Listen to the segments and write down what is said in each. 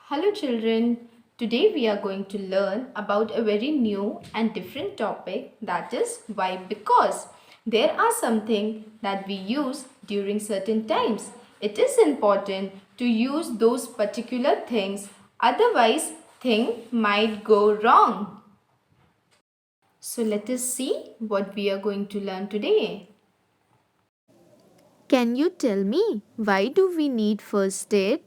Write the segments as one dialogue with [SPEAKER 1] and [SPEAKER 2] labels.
[SPEAKER 1] Hello children, today we are going to learn about a very new and different topic, that is why because. There are something that we use during certain times. It is important to use those particular things, otherwise thing might go wrong. So let us see what we are going to learn today.
[SPEAKER 2] Can you tell me why do we need first aid?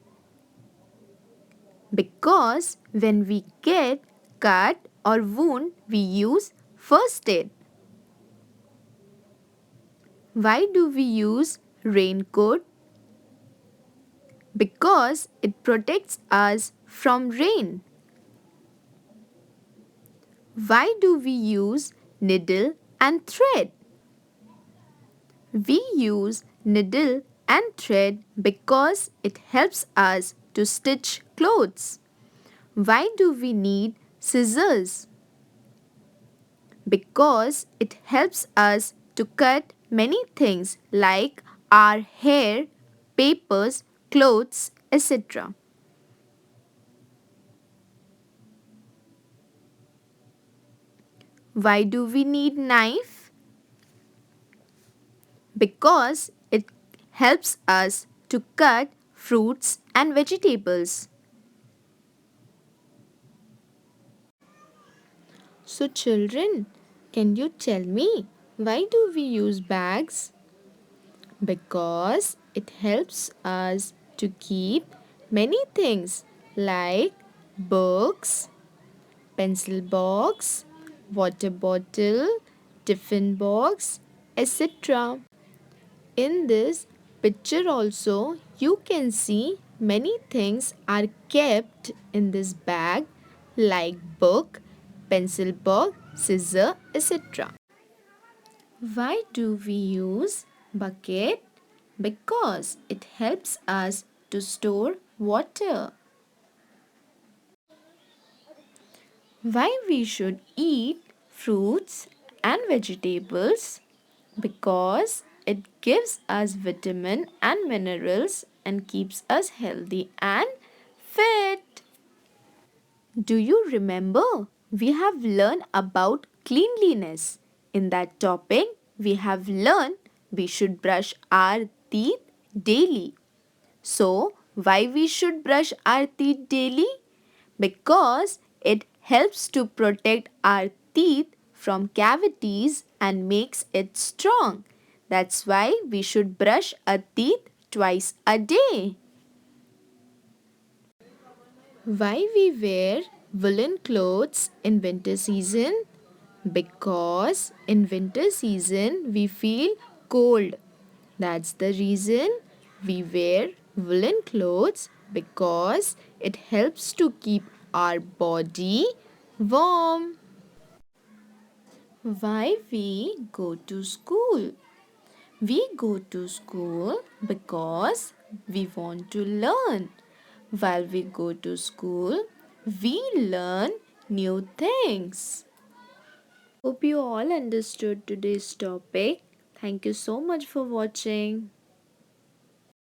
[SPEAKER 2] Because when we get cut or wound, we use first aid. Why do we use raincoat? Because it protects us from rain. Why do we use needle and thread? We use needle and thread because it helps us to stitch clothes. Why do we need scissors? Because it helps us to cut many things like our hair, papers, clothes, etc. Why do we need knife? Because it helps us to cut fruits and vegetables. So children, can you tell me why do we use bags? Because it helps us to keep many things like books, pencil box, water bottle, tiffin box, etc. In this picture also you can see many things are kept in this bag like book, pencil box, scissor, etc. Why do we use bucket? Because it helps us to store water. Why we should eat fruits and vegetables? Because it gives us vitamin and minerals and keeps us healthy and fit. Do you remember? We have learned about cleanliness. In that topic, we have learned we should brush our teeth daily. So, why we should brush our teeth daily? Because it helps to protect our teeth from cavities and makes it strong. That's why we should brush our teeth twice a day. Why we wear woolen clothes in winter season? Because in winter season we feel cold. That's the reason we wear woolen clothes because it helps to keep our body warm. Why we go to school? We go to school because we want to learn. While we go to school, we learn new things. Hope you all understood today's topic. Thank you so much for watching.